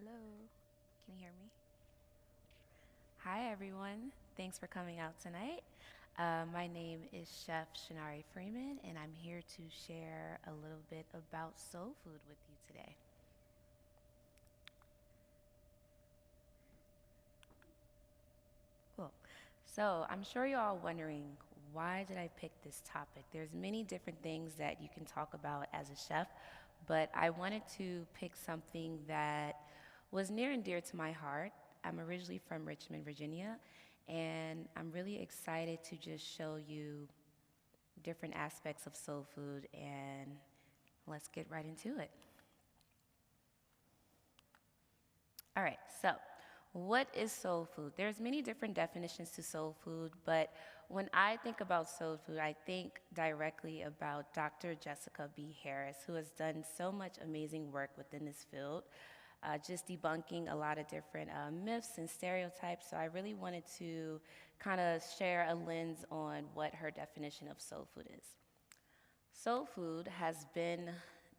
Hello, can you hear me? Hi, everyone. Thanks for coming out tonight. My name is Chef Shenarri Freeman, and I'm here to share a little bit about soul food with you today. Cool. So I'm sure you're all wondering, why did I pick this topic? There's many different things that you can talk about as a chef, but I wanted to pick something that was near and dear to my heart. I'm originally from Richmond, Virginia, and I'm really excited to just show you different aspects of soul food, and let's get right into it. All right, so what is soul food? There's many different definitions to soul food, but when I think about soul food, I think directly about Dr. Jessica B. Harris, who has done so much amazing work within this field, just debunking a lot of different myths and stereotypes. So I really wanted to kind of share a lens on what her definition of soul food is. Soul food has been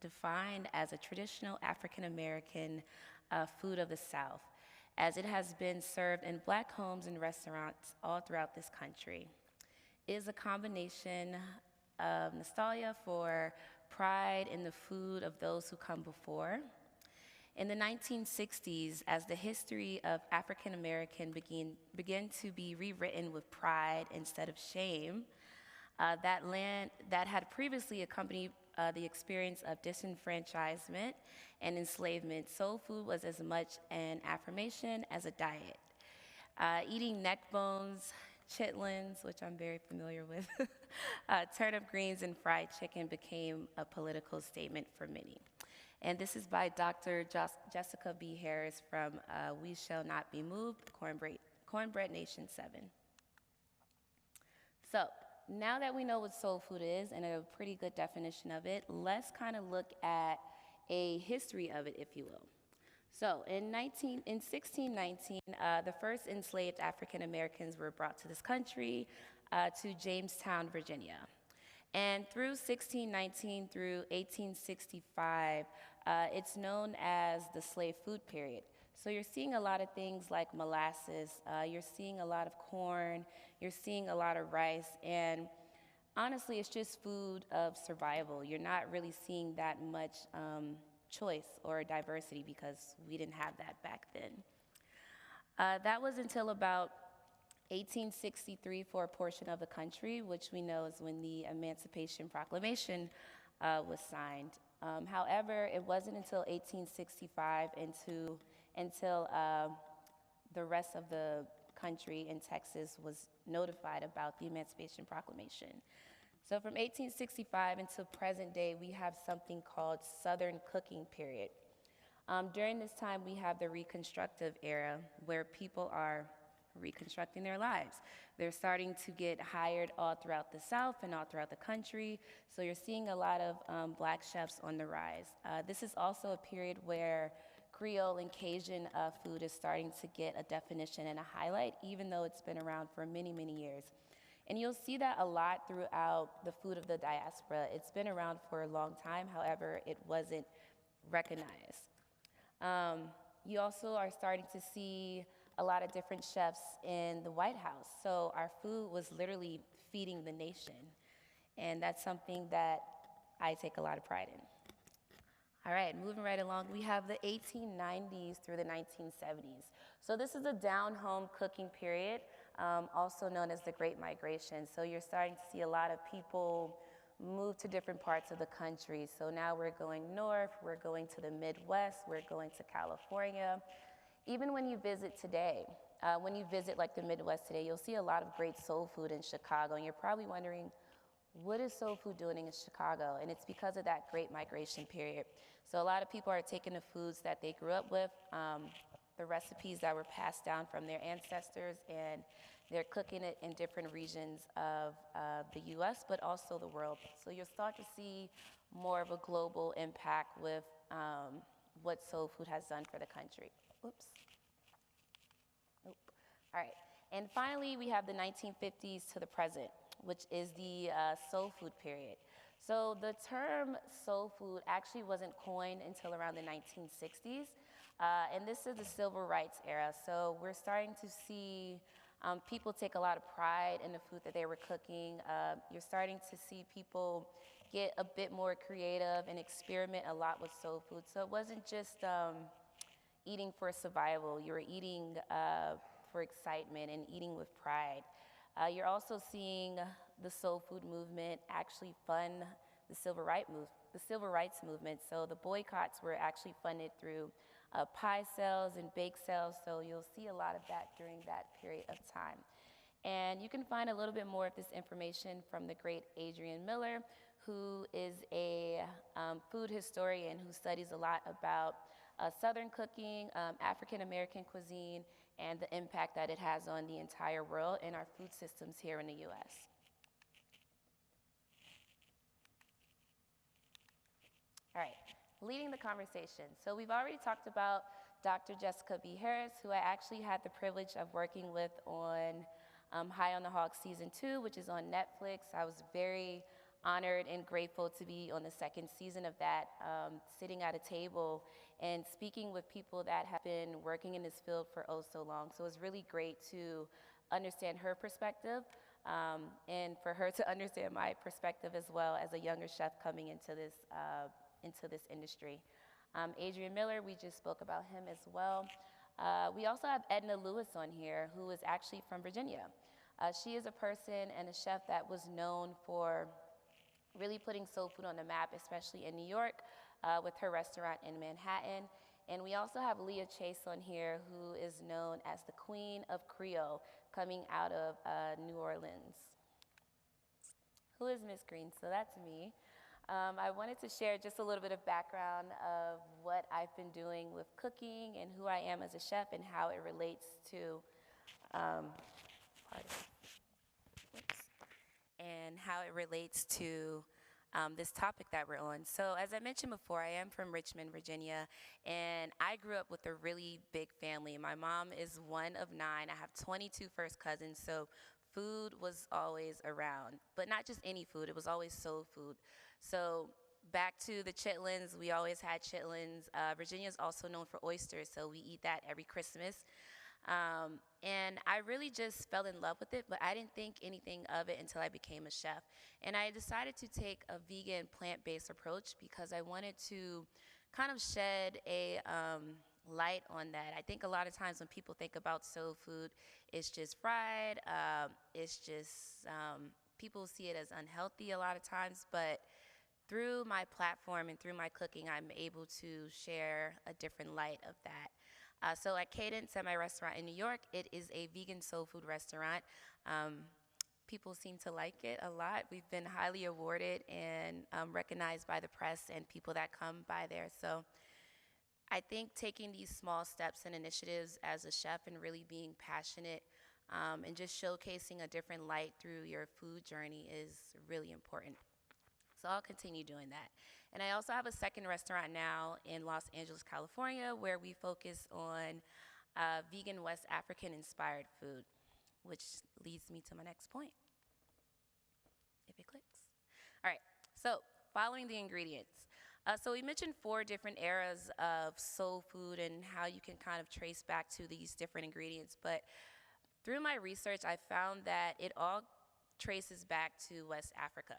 defined as a traditional African American food of the South, as it has been served in Black homes and restaurants all throughout this country. It is a combination of nostalgia for pride in the food of those who come before. In the 1960s, as the history of African American began to be rewritten with pride instead of shame, that land that had previously accompanied the experience of disenfranchisement and enslavement, soul food was as much an affirmation as a diet. Eating neck bones, chitlins, which I'm very familiar with, turnip greens, and fried chicken became a political statement for many. And this is by Dr. Jessica B. Harris from We Shall Not Be Moved, Cornbread Nation 7. So now that we know what soul food is and a pretty good definition of it, let's kind of look at a history of it, if you will. So in 1619, the first enslaved African Americans were brought to this country, to Jamestown, Virginia. And through 1619 through 1865, it's known as the slave food period. So you're seeing a lot of things like molasses, you're seeing a lot of corn, you're seeing a lot of rice, and honestly, it's just food of survival. You're not really seeing that much choice or diversity because we didn't have that back then. That was until about 1863 for a portion of the country, which we know is when the Emancipation Proclamation was signed. However, it wasn't until 1865 until the rest of the country in Texas was notified about the Emancipation Proclamation. So from 1865 until present day, we have something called Southern Cooking Period. During this time, we have the Reconstructive era, where people are reconstructing their lives. They're starting to get hired all throughout the South and all throughout the country, so you're seeing a lot of Black chefs on the rise. This is also a period where Creole and Cajun food is starting to get a definition and a highlight, even though it's been around for many, many years. And you'll see that a lot throughout the food of the diaspora. It's been around for a long time, however, it wasn't recognized. You also are starting to see a lot of different chefs in the White House. So our food was literally feeding the nation. And that's something that I take a lot of pride in. All right, moving right along, we have the 1890s through the 1970s. So this is the down-home cooking period, also known as the Great Migration. So you're starting to see a lot of people move to different parts of the country. So now we're going north, we're going to the Midwest, we're going to California. Even when you visit today, when you visit like the Midwest today, you'll see a lot of great soul food in Chicago, and you're probably wondering, what is soul food doing in Chicago? And it's because of that Great Migration period. So a lot of people are taking the foods that they grew up with, the recipes that were passed down from their ancestors, and they're cooking it in different regions of the US, but also the world. So you'll start to see more of a global impact with what soul food has done for the country. Oops. Nope. All right. And finally, we have the 1950s to the present, which is the soul food period. So the term soul food actually wasn't coined until around the 1960s. And this is the civil rights era. So we're starting to see people take a lot of pride in the food that they were cooking. You're starting to see people get a bit more creative and experiment a lot with soul food. So it wasn't just eating for survival. You were eating for excitement and eating with pride. You're also seeing the soul food movement actually fund the civil rights movement. So the boycotts were actually funded through pie sales and bake sales. So you'll see a lot of that during that period of time. And you can find a little bit more of this information from the great Adrian Miller, who is a food historian who studies a lot about Southern cooking, African American cuisine, and the impact that it has on the entire world and our food systems here in the US. All right, leading the conversation. So we've already talked about Dr. Jessica B. Harris, who I actually had the privilege of working with on High on the Hog Season 2, which is on Netflix. I was very honored and grateful to be on the second season of that, sitting at a table and speaking with people that have been working in this field for oh so long. So it was really great to understand her perspective and for her to understand my perspective as well as a younger chef coming into this industry. Adrian Miller, we just spoke about him as well. We also have Edna Lewis on here, who is actually from Virginia. She is a person and a chef that was known for really putting soul food on the map, especially in New York, with her restaurant in Manhattan. And we also have Leah Chase on here, who is known as the Queen of Creole, coming out of New Orleans. Who is Miss Green? So that's me. I wanted to share just a little bit of background of what I've been doing with cooking and who I am as a chef and how it relates to, this topic that we're on. So as I mentioned before, I am from Richmond, Virginia, and I grew up with a really big family. My mom is one of 9. I have 22 first cousins, so food was always around, but not just any food, it was always soul food. So back to the chitlins, we always had chitlins. Virginia is also known for oysters, so we eat that every Christmas. And I really just fell in love with it, but I didn't think anything of it until I became a chef. And I decided to take a vegan, plant-based approach because I wanted to kind of shed a light on that. I think a lot of times when people think about soul food, it's just fried, people see it as unhealthy a lot of times, but through my platform and through my cooking, I'm able to share a different light of that. So at Cadence, at my restaurant in New York, it is a vegan soul food restaurant. People seem to like it a lot. We've been highly awarded and recognized by the press and people that come by there. So I think taking these small steps and initiatives as a chef and really being passionate and just showcasing a different light through your food journey is really important. So I'll continue doing that. And I also have a second restaurant now in Los Angeles, California, where we focus on vegan West African inspired food, which leads me to my next point, if it clicks. All right, so following the ingredients. So we mentioned 4 different eras of soul food and how you can kind of trace back to these different ingredients. But through my research, I found that it all traces back to West Africa.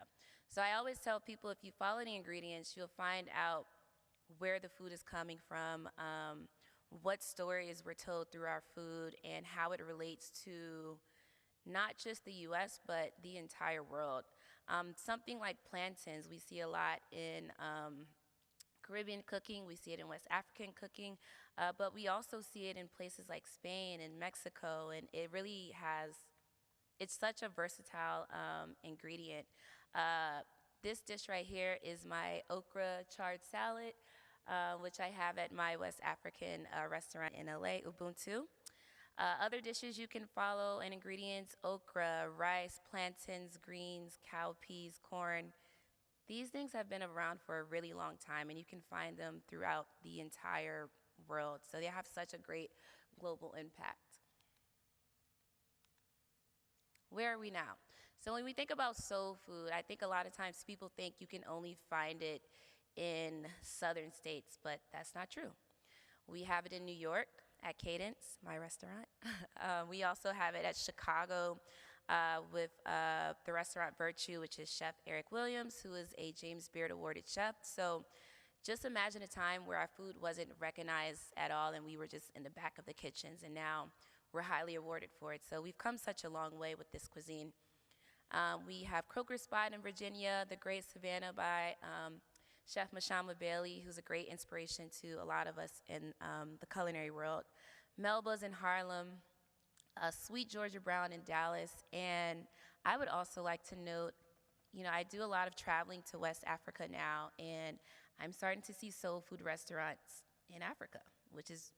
So I always tell people, if you follow the ingredients, you'll find out where the food is coming from, what stories were told through our food, and how it relates to not just the US, but the entire world. Something like plantains, we see a lot in Caribbean cooking, we see it in West African cooking, but we also see it in places like Spain and Mexico, and it really it's such a versatile ingredient. This dish right here is my okra chard salad, which I have at my West African restaurant in LA, Ubuntu. Other dishes you can follow and ingredients: okra, rice, plantains, greens, cowpeas, corn. These things have been around for a really long time, and you can find them throughout the entire world. So they have such a great global impact. Where are we now? So when we think about soul food, I think a lot of times people think you can only find it in southern states, but that's not true. We have it in New York at Cadence, my restaurant. We also have it at Chicago with the restaurant Virtue, which is Chef Eric Williams, who is a James Beard awarded chef. So just imagine a time where our food wasn't recognized at all and we were just in the back of the kitchens, and now we're highly awarded for it. So we've come such a long way with this cuisine. We have Croaker Spot in Virginia, The Great Savannah by Chef Mashama Bailey, who's a great inspiration to a lot of us in the culinary world. Melba's in Harlem, Sweet Georgia Brown in Dallas, and I would also like to note, I do a lot of traveling to West Africa now, and I'm starting to see soul food restaurants in Africa, which is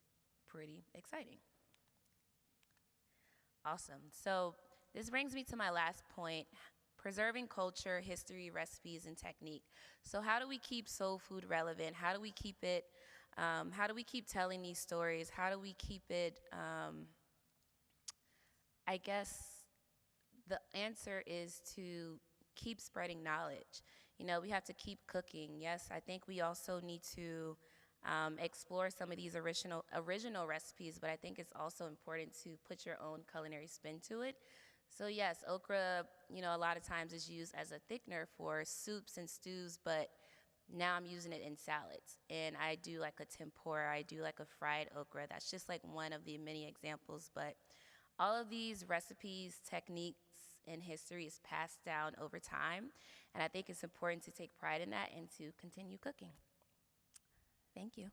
pretty exciting. Awesome. So this brings me to my last point, preserving culture, history, recipes, and technique. So how do we keep soul food relevant? How do we keep it, how do we keep telling these stories? How do we keep it, I guess the answer is to keep spreading knowledge. We have to keep cooking. Yes, I think we also need to explore some of these original recipes, but I think it's also important to put your own culinary spin to it. So yes, okra, a lot of times is used as a thickener for soups and stews, but now I'm using it in salads. And I do like a tempura, I do like a fried okra. That's just like one of the many examples, but all of these recipes, techniques, and history is passed down over time, and I think it's important to take pride in that and to continue cooking. Thank you.